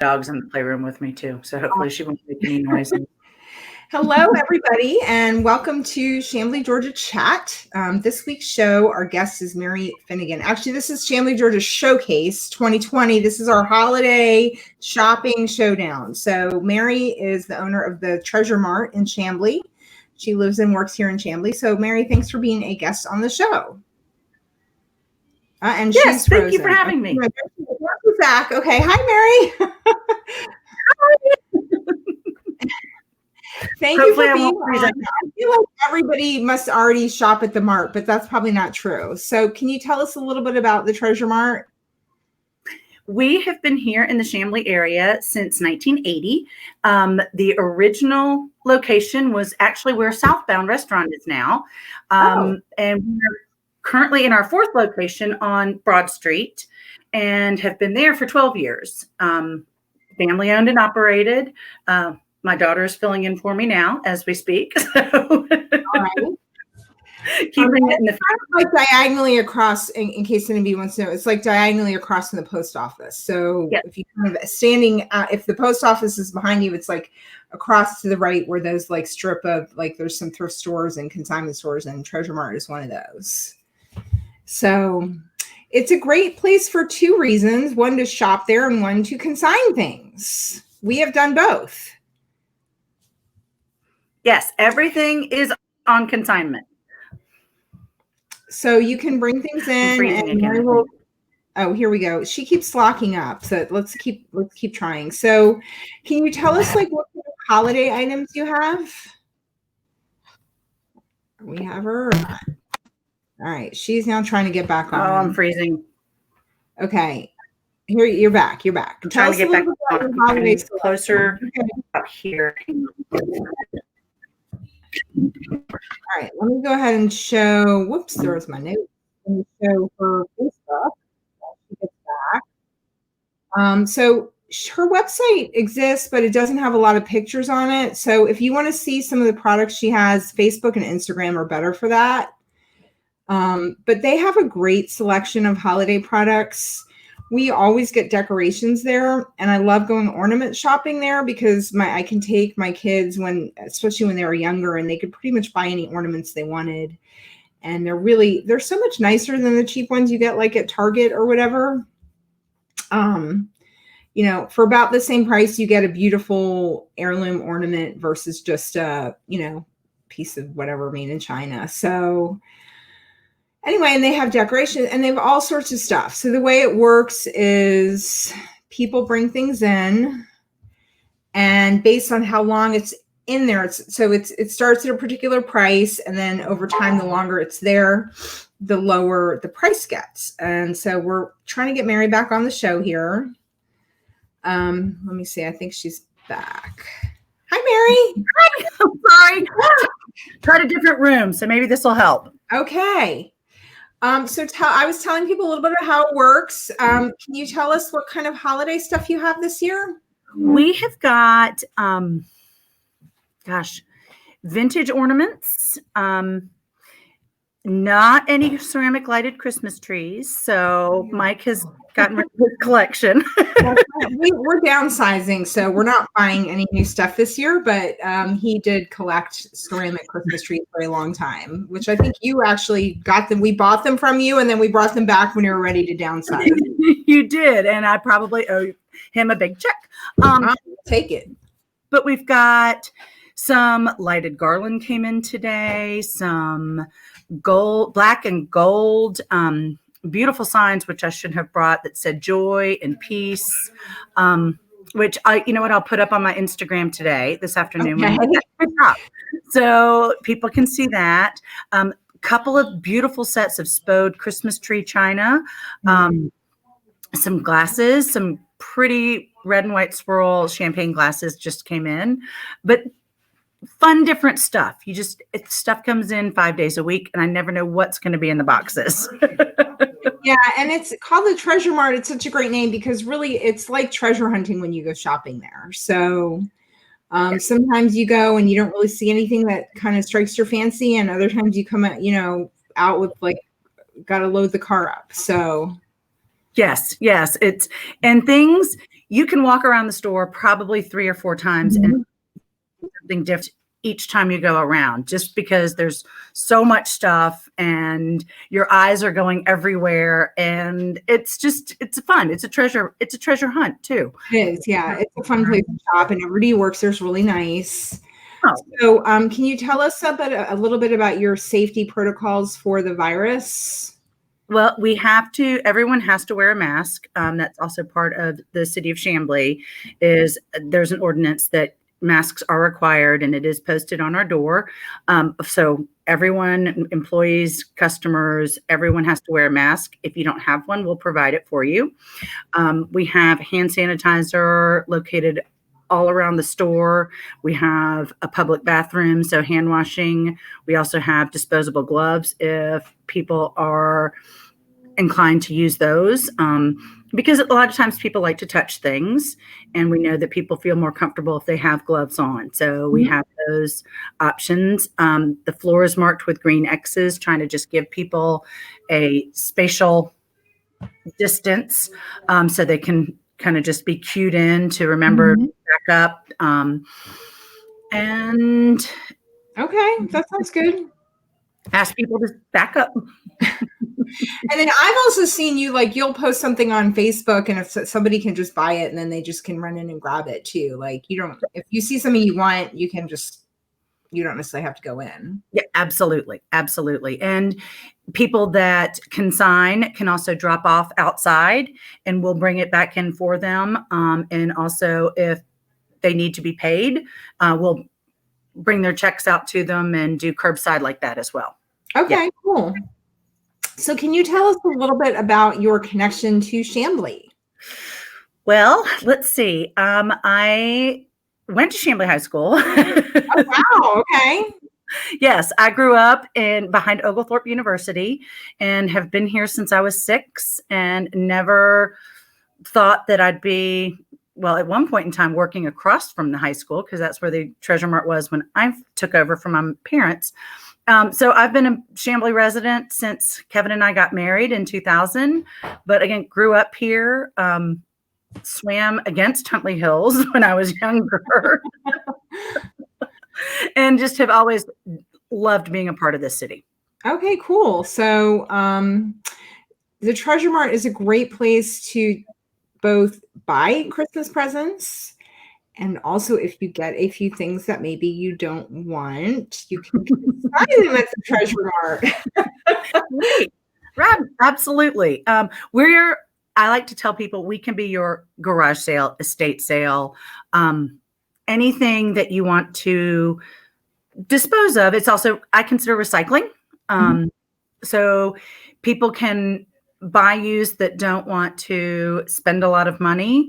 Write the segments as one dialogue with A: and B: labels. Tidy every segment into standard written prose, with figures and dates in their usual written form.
A: dog's in the playroom with me too, so hopefully she won't make any noise.
B: Hello, everybody, and welcome to Chamblee, Georgia Chat. This week's show, our guest is Mary Finnegan. Actually, this is Chamblee, Georgia Showcase 2020. This is our holiday shopping showdown. So Mary is the owner of the Treasure Mart in Chamblee. She lives and works here in Chamblee. So Mary, thanks for being a guest on the show.
A: And yes, thank you for having me.
B: Back. Okay. Hi, Mary. Thank you for being on. I feel like everybody must already shop at the Mart, but that's probably not true. So can you tell us a little bit about the Treasure Mart?
A: We have been here in the Chamblee area since 1980. The original location was actually where Southbound Restaurant is now. And we're currently in our fourth location on Broad Street and have been there for 12 years. Family owned and operated. My daughter is filling in for me now as we speak. So all right.
B: Keeping it in the like diagonally across, in case anybody wants to know, it's like diagonally across from the post office. So if you kind of standing, if the post office is behind you, it's like across to the right where those like strip of like there's some thrift stores and consignment stores, and Treasure Mart is one of those. So it's a great place for two reasons: one, to shop there, and one, to consign things. We have done both.
A: Yes, everything is on consignment.
B: So you can bring things in. And oh, here we go. She keeps locking up. So let's keep trying. So can you tell us like what kind of holiday items you have? We have her or not? All right. She's now trying to get back on.
A: Oh, I'm freezing.
B: Okay. Here, you're back. You're back.
A: I'm trying to get back on. Holiday closer up here.
B: All right, let me go ahead and show. Whoops, there was my note. Let me show her Facebook. She gets back. So her website exists, but it doesn't have a lot of pictures on it. So if you want to see some of the products she has, Facebook and Instagram are better for that. But they have a great selection of holiday products. We always get decorations there, and I love going ornament shopping there because I can take my kids especially when they were younger, and they could pretty much buy any ornaments they wanted. And they're so much nicer than the cheap ones you get like at Target or whatever. For about the same price, you get a beautiful heirloom ornament versus just a, piece of whatever made in China. So anyway, and they have decoration and they have all sorts of stuff. So the way it works is people bring things in, and based on how long it's in there, it starts at a particular price, and then over time, the longer it's there, the lower the price gets. And so we're trying to get Mary back on the show here. Let me see. I think she's back. Hi, Mary.
A: Hi. I'm sorry. Tried a different room, so maybe this will help.
B: Okay. I was telling people a little bit about how it works. Can you tell us what kind of holiday stuff you have this year?
A: We have got, vintage ornaments, not any ceramic lighted Christmas trees. So Mike has gotten rid of his collection.
B: We're downsizing, so we're not buying any new stuff this year, but he did collect ceramic Christmas trees for a long time, which I think you actually got them. We bought them from you, and then we brought them back when you were ready to downsize.
A: You did, and I probably owe him a big check.
B: I'll take it.
A: But we've got some lighted garland came in today, some black and gold, beautiful signs, which I should have brought, that said joy and peace, which I'll put up on my Instagram this afternoon.
B: Okay.
A: So people can see that. Couple of beautiful sets of Spode Christmas tree china, some glasses, some pretty red and white swirl champagne glasses just came in, but fun, different stuff. Stuff comes in 5 days a week, and I never know what's going to be in the boxes.
B: Yeah, and it's called the Treasure Mart. It's such a great name because really it's like treasure hunting when you go shopping there. So sometimes you go and you don't really see anything that kind of strikes your fancy, and other times you come out with like got to load the car up. So
A: yes, it's and things you can walk around the store probably 3 or 4 times and
B: Mhm.
A: something different each time you go around, just because there's so much stuff and your eyes are going everywhere, and it's fun. It's a treasure hunt too.
B: It is, yeah. It's a fun place to shop, and everybody who works there is really nice.
A: Oh,
B: So, can you tell us a little bit about your safety protocols for the virus?
A: well, everyone has to wear a mask. That's also part of the city of Chamblee. There's an ordinance that masks are required, and it is posted on our door. So everyone, employees, customers, everyone has to wear a mask. If you don't have one, we'll provide it for you. We have hand sanitizer located all around the store. We have a public bathroom, so hand washing. We also have disposable gloves if people are inclined to use those, because a lot of times people like to touch things, and we know that people feel more comfortable if they have gloves on. So we have those options. The floor is marked with green X's, trying to just give people a spatial distance, so they can kind of just be cued in to remember
B: Mhm.
A: back up. And
B: Okay, that sounds good.
A: ask people to back up.
B: And then I've also seen you, like, you'll post something on Facebook, and if somebody can just buy it, and then they just can run in and grab it too. Like, if you see something you want, you don't necessarily have to go in.
A: Yeah, absolutely. Absolutely. And people that consign can also drop off outside, and we'll bring it back in for them. And also, if they need to be paid, we'll bring their checks out to them and do curbside like that as well.
B: Okay, cool. So can you tell us a little bit about your connection to Chamblee?
A: Well, let's see. I went to Chamblee High School.
B: Oh, wow. Okay.
A: Yes, I grew up behind Oglethorpe University and have been here since I was 6, and never thought that I'd be, well, at one point in time, working across from the high school, because that's where the Treasure Mart was when I took over from my parents. So I've been a Chamblee resident since Kevin and I got married in 2000, but again, grew up here, swam against Huntley Hills when I was younger, and just have always loved being a part of this city.
B: Okay, cool. So the Treasure Mart is a great place to both buy Christmas presents, and also if you get a few things that maybe you don't want, you can buy them at the Treasure Mart.
A: Right. Absolutely. I like to tell people we can be your garage sale, estate sale, anything that you want to dispose of. It's also, I consider recycling. So people can buy used that don't want to spend a lot of money.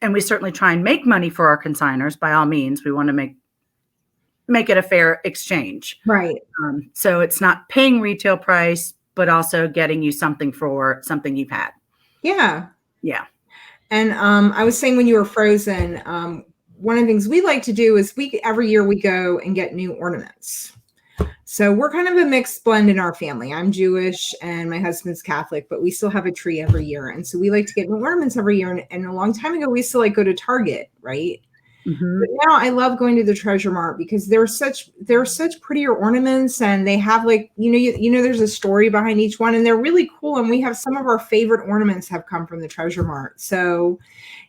A: And we certainly try and make money for our consigners. By all means, we want to make it a fair exchange.
B: Right.
A: So it's not paying retail price, but also getting you something for something you've had.
B: Yeah.
A: Yeah.
B: And I was saying when you were frozen, one of the things we like to do is every year we go and get new ornaments. So we're kind of a mixed blend in our family. I'm Jewish and my husband's Catholic, but we still have a tree every year. And so we like to get new ornaments every year. And a long time ago, we used to like go to Target, right? But now I love going to the Treasure Mart because they're such prettier ornaments, and they have, like, there's a story behind each one, and they're really cool. And we have some of our favorite ornaments have come from the Treasure Mart. So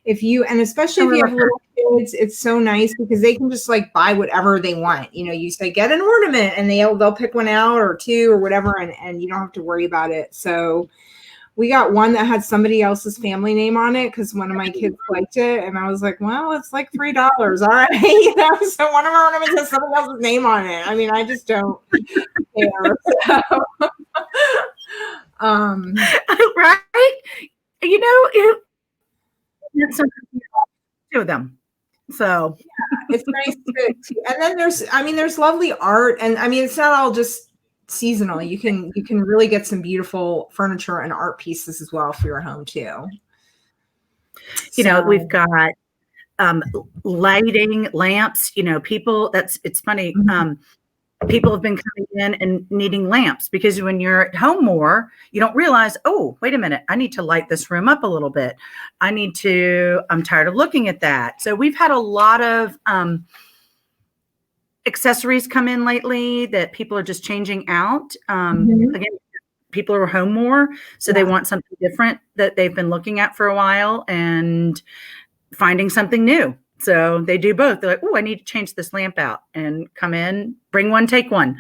B: especially if you have little kids, it's so nice because they can just like buy whatever they want. You say get an ornament, and they'll pick one out or two or whatever, and you don't have to worry about it. So we got one that had somebody else's family name on it because one of my kids liked it, and I was like, well, it's like $3. All right. So one of our ornaments has somebody else's name on it. I mean, I just don't care. So,
A: right. It's two of them. So
B: yeah, it's nice to and then there's lovely art, and I mean, it's not all just seasonal. You can really get some beautiful furniture and art pieces as well for your home too.
A: We've got lighting lamps, it's funny. people have been coming in and needing lamps, because when you're at home more, you don't realize, oh, wait a minute, I need to light this room up a little bit. I'm tired of looking at that. So we've had a lot of accessories come in lately that people are just changing out. Again, people are home more, so they want something different that they've been looking at for a while and finding something new. So they do both. They're like, oh, I need to change this lamp out, and come in, bring one, take one.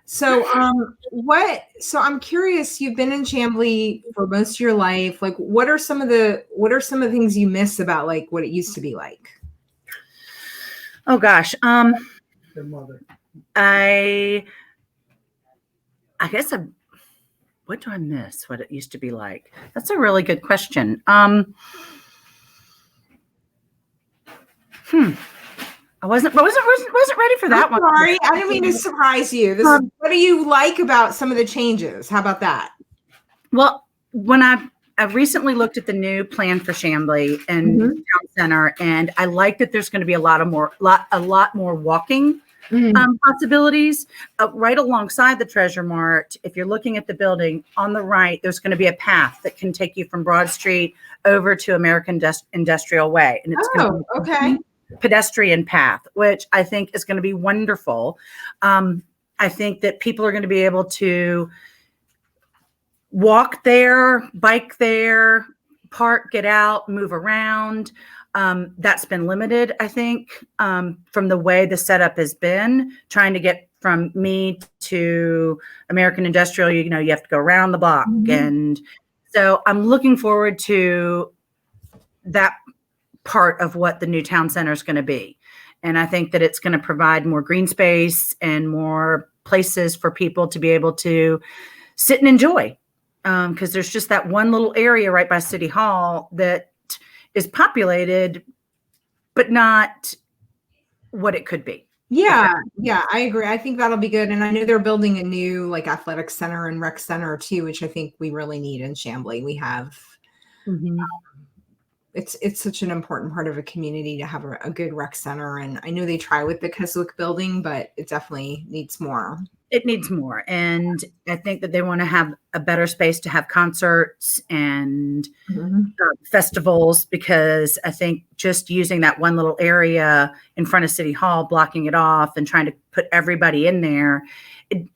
B: So I'm curious, you've been in Chamblee for most of your life. Like, what are some of the things you miss about like what it used to be like?
A: Oh gosh.
C: Their mother.
A: I guess what do I miss? What it used to be like? That's a really good question. I wasn't ready for that one.
B: Sorry, I didn't mean to surprise you. What do you like about some of the changes? How about that?
A: Well, when I've recently looked at the new plan for Chamblee and Town Center, and I like that there's going to be a lot more walking possibilities right alongside the Treasure Mart. If you're looking at the building on the right, there's going to be a path that can take you from Broad Street over to American Industrial Way, and it's going to be a pedestrian path, which I think is going to be wonderful. I think that people are going to be able to walk there, bike there, park, get out, move around. That's been limited, I think, from the way the setup has been. Trying to get from me to American Industrial, you have to go around the block. And so I'm looking forward to that part of what the new town center is going to be. And I think that it's going to provide more green space and more places for people to be able to sit and enjoy. Because there's just that one little area right by City Hall that is populated, but not what it could be.
B: Yeah, I agree. I think that'll be good. And I know they're building a new like athletic center and rec center too, which I think we really need in Chamblee. We have it's such an important part of a community to have a good rec center. And I know they try with the Keswick building, but it definitely needs more.
A: It needs more. And I think that they want to have a better space to have concerts and festivals, because I think just using that one little area in front of City Hall, blocking it off and trying to put everybody in there, it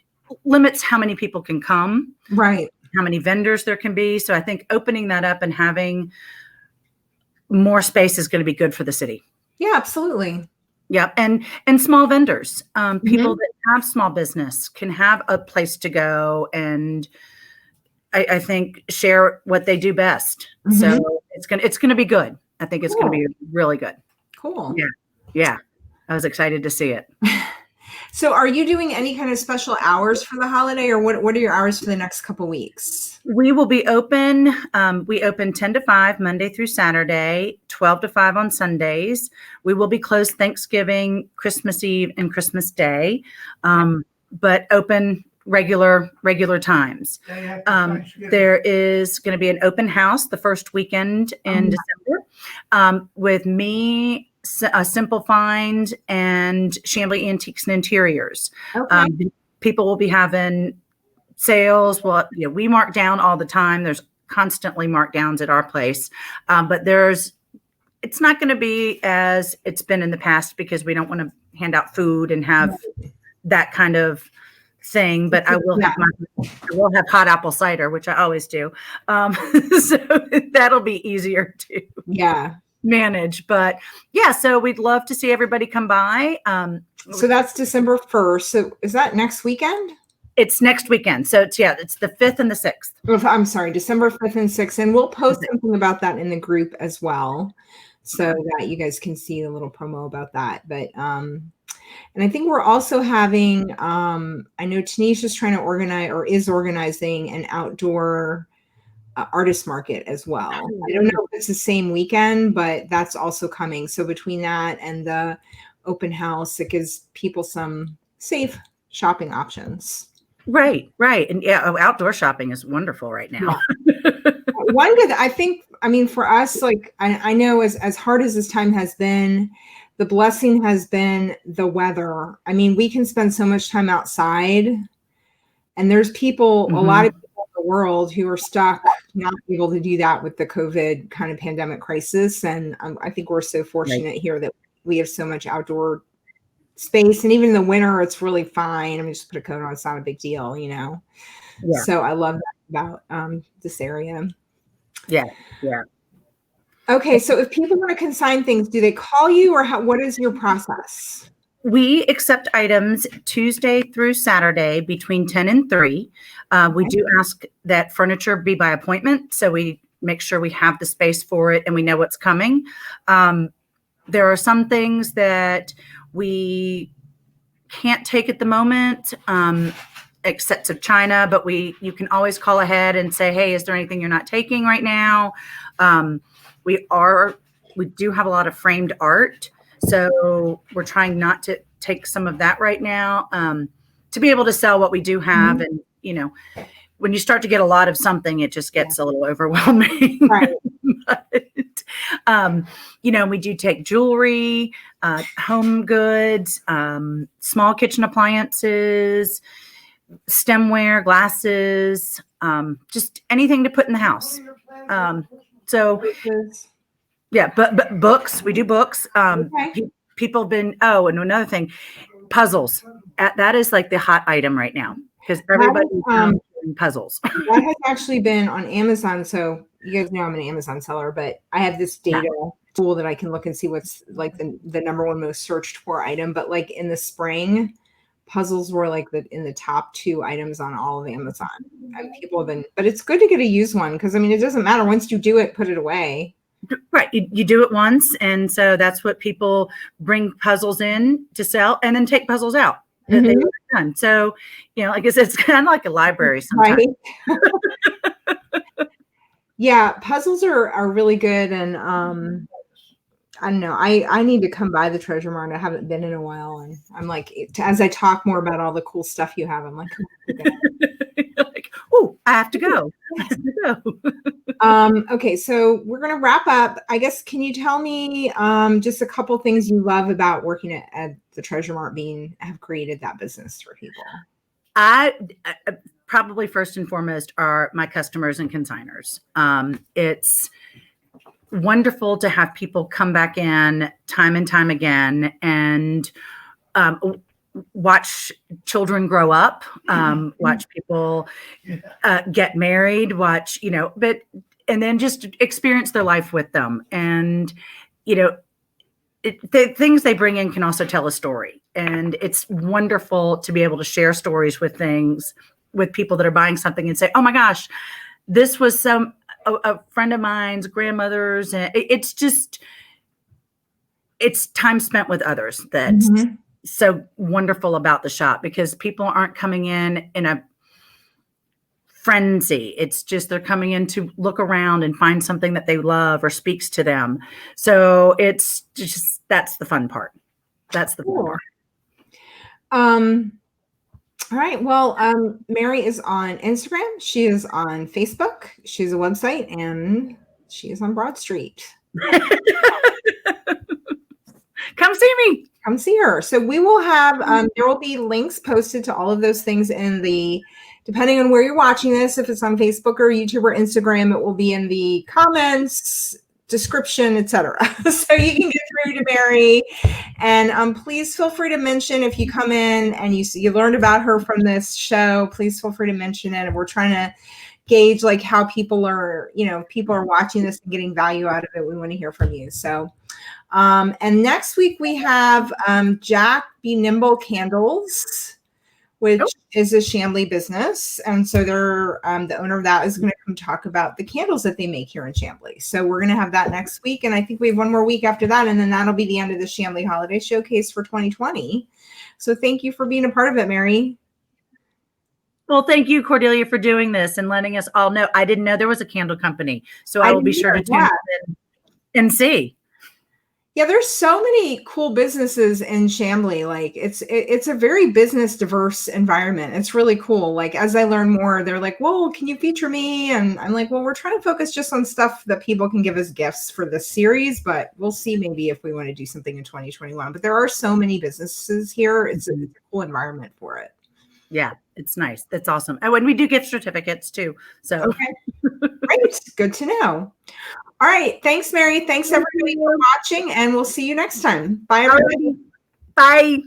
A: limits how many people can come,
B: right?
A: How many vendors there can be. So I think opening that up and having more space is going to be good for the city.
B: Yeah, absolutely.
A: Yeah. And small vendors, people that have small business can have a place to go and I think share what they do best. So it's going to be good. I think it's going to be really good.
B: Cool.
A: Yeah. Yeah. I was excited to see it.
B: So are you doing any kind of special hours for the holiday, or what are your hours for the next couple weeks?
A: We will be open. We open 10 to 5 Monday through Saturday, 12 to 5 on Sundays. We will be closed Thanksgiving, Christmas Eve, and Christmas Day, but open regular times. There is going to be an open house the first weekend in December with me, a Simple Find, and Chamblee Antiques and Interiors. People will be having sales. Well, we mark down all the time. There's constantly markdowns at our place, but it's not going to be as it's been in the past, because we don't want to hand out food and have that kind of thing. But I will have hot apple cider, which I always do. So that'll be easier to manage. But so we'd love to see everybody come by.
B: So that's December 1st. So is that next weekend?
A: It's next weekend. So it's the 5th and the 6th.
B: Oh, I'm sorry, December 5th and 6th. And we'll post something about that in the group as well, so that you guys can see a little promo about that. But and I think we're also having I know Tanisha's trying to organize, or is organizing, an outdoor artist market as well. I don't know if it's the same weekend, but that's also coming. So between that and the open house, it gives people some safe shopping options.
A: Right. And outdoor shopping is wonderful right now.
B: One good, I think, for us, like I know as hard as this time has been, the blessing has been the weather. I mean, we can spend so much time outside, and there's people, a lot of people in the world who are stuck, not able to do that with the COVID kind of pandemic crisis. And I think we're so fortunate here that we have so much outdoor space, and even in the winter, it's really fine. I mean, just put a coat on, it's not a big deal, you know? Yeah. So I love that about this area.
A: Yeah. Yeah.
B: Okay. So if people want to consign things, do they call you, or what is your process?
A: We accept items Tuesday through Saturday between 10 and 3. We do ask that furniture be by appointment, so we make sure we have the space for it and we know what's coming. There are some things that we can't take at the moment, except of China, but you can always call ahead and say, hey, is there anything you're not taking right now? We do have a lot of framed art. So we're trying not to take some of that right now, to be able to sell what we do have. And, you know, when you start to get a lot of something, it just gets a little overwhelming. Right. But, you know, we do take jewelry, home goods, small kitchen appliances, stemware, glasses, just anything to put in the house. Yeah, but books, we do books. People have been, and another thing, puzzles. That is like the hot item right now because everybody's doing puzzles.
B: That has actually been on Amazon. So you guys know I'm an Amazon seller, but I have this data tool that I can look and see what's like the number one most searched for item. But like in the spring, puzzles were like in the top 2 items on all of Amazon. And people have been, but it's good to get a used one because I mean, it doesn't matter. Once you do it, put it away.
A: Right. You do it once. And so that's what people bring puzzles in to sell and then take puzzles out. That they've done. So, you know, like I said, it's kind of like a library sometimes.
B: Right. Yeah. Puzzles are really good. And I don't know. I need to come by the Treasure Mart. I haven't been in a while. And I'm like, as I talk more about all the cool stuff you have, I'm like,
A: like, oh, I have to go.
B: Okay, so we're going to wrap up. I guess, can you tell me just a couple things you love about working at the Treasure Mart, have created that business for people?
A: I probably first and foremost are my customers and consigners. It's wonderful to have people come back in time and time again and watch children grow up, watch people get married, watch, you know, and then just experience their life with them. And, you know, the things they bring in can also tell a story. And it's wonderful to be able to share stories with people that are buying something and say, oh my gosh, this was a friend of mine's grandmother's. And it's time spent with others that's so wonderful about the shop, because people aren't coming in a frenzy. It's just they're coming in to look around and find something that they love or speaks to them. So it's just, that's the fun part. That's the fun part.
B: All right. Well, Mary is on Instagram. She is on Facebook. She has a website, and she is on Broad Street.
A: Come see me.
B: Come see her. So we will have, there will be links posted to all of those things depending on where you're watching this, if it's on Facebook or YouTube or Instagram, it will be in the comments, description, etc. So you can get through to Mary, and please feel free to mention if you come in and you learned about her from this show. Please feel free to mention it. And we're trying to gauge like how people are watching this and getting value out of it. We want to hear from you. So, and next week we have Jack Be Nimble Candles, which is a Chamblee business. And so they're the owner of that is going to come talk about the candles that they make here in Chamblee. So we're going to have that next week. And I think we have one more week after that. And then that'll be the end of the Chamblee Holiday Showcase for 2020. So thank you for being a part of it, Mary.
A: Well, thank you, Cordelia, for doing this and letting us all know. I didn't know there was a candle company. So I will be sure to tune in and see.
B: Yeah, there's so many cool businesses in Chamblee. Like it's a very business diverse environment. It's really cool. Like as I learn more, they're like, "Whoa, can you feature me?" And I'm like, "Well, we're trying to focus just on stuff that people can give as gifts for this series, but we'll see maybe if we want to do something in 2021." But there are so many businesses here. It's a cool environment for it.
A: Yeah, it's nice. That's awesome. Oh, and we do gift certificates too. So
B: Okay, great, good to know. All right, thanks, Mary. Thanks everybody for watching, and we'll see you next time. Bye, everybody.
A: bye.